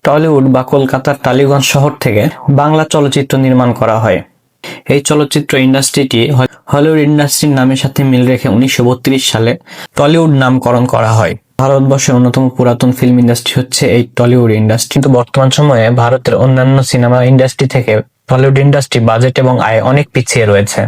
Tollywood বা কলকাতার টালিগঞ্জ শহর থেকে বাংলা চলচ্চিত্র নির্মাণ করা হয়। এই চলচ্চিত্র ইন্ডাস্ট্রিটি হলিউড ইন্ডাস্ট্রির নামের সাথে মিল রেখে 1932 সালে টলিউড নামকরণ করা হয়। ভারতবর্ষের অন্যতম পুরাতন ফিল্ম ইন্ডাস্ট্রি হচ্ছে এই টলিউড ইন্ডাস্ট্রি। কিন্তু বর্তমান সময়ে ভারতের অন্যান্য সিনেমা ইন্ডাস্ট্রি থেকে টলিউড ইন্ডাস্ট্রি বাজেট এবং আয় অনেক পিছিয়ে রয়েছে।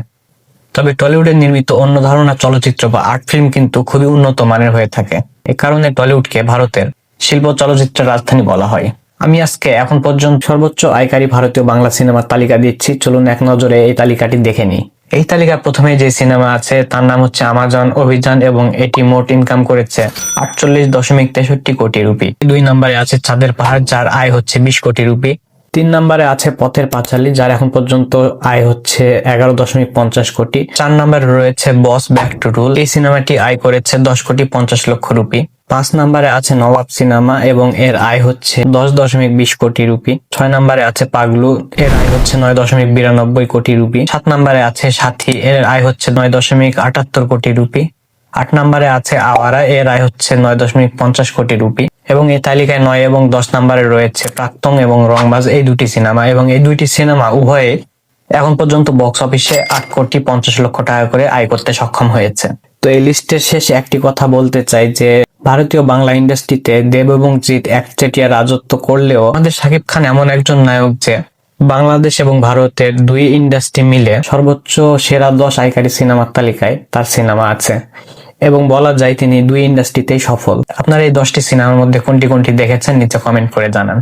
তবে টলিউডে নির্মিত অন্য ধারণা চলচ্চিত্র বা আর্ট ফিল্ম কিন্তু খুবই উন্নত মানের হয়ে থাকে। এ কারণে টলিউডকে ভারতের শিল্প চলচ্চিত্রের রাজধানী বলা হয়। আমি আজকে এখন পর্যন্ত সর্বোচ্চ আয়কারী ভারতীয় বাংলা সিনেমার তালিকা দিচ্ছি, চলুন এক নজরে এই তালিকাটি দেখে নিই। এই তালিকার প্রথমে যে সিনেমা আছে তার নাম হচ্ছে আমাজন অভিযান এবং এটি মোট ইনকাম করেছে 48.63 কোটি রুপি। 2 নম্বরে আছে চাঁদের পাহাড়, যার আয় হচ্ছে 20 কোটি রুপি। 3 নম্বরে আছে পথের পাঁচালী, যার এখন পর্যন্ত আয় হচ্ছে 11.50 কোটি। 4 নম্বরে রয়েছে বস ব্যাক টু রুল, এই সিনেমাটি আয় করেছে 10.50 কোটি রুপি। 5 নম্বরে আছে নবাব সিনেমা এবং এর আয় হচ্ছে 10.20 কোটি রুপি। 6 নম্বরে আছে পাগলু, এর আয় হচ্ছে 9.92 কোটি রুপি। 7 নম্বরে আছে সাথী, এর আয় হচ্ছে 9.78 কোটি রুপি। 8 নম্বরে আছে আওয়ারা, এর আয় হচ্ছে 9.50 কোটি রুপি। এবং এই তালিকায় 9 এবং 10 নম্বরে রয়েছে প্রাক্তন এবং রংবাজ, এই দুটি সিনেমা। এবং এই দুইটি সিনেমা উভয়ে এখন পর্যন্ত বক্স অফিসে 8.50 কোটি টাকা করে আয় করতে সক্ষম হয়েছে। তো এই লিস্টের শেষে একটি কথা বলতে চাই যে ভারতীয় বাংলা ইন্ডাস্ট্রিতে দেব এবং জিৎ একচেটিয়া রাজত্ব করলেও আমাদের শাকিব খান এমন একজন নায়ক যে বাংলাদেশ এবং ভারতের দুই ইন্ডাস্ট্রি মিলে সর্বোচ্চ সেরা 10 আয়কারী সিনেমার তালিকায় তার সিনেমা আছে এবং বলা যায় তিনি দুই ইন্ডাস্ট্রিতেই সফল। আপনারা এই 10টি সিনেমার মধ্যে কোনটি কোনটি দেখেছেন নিচে কমেন্ট করে জানান।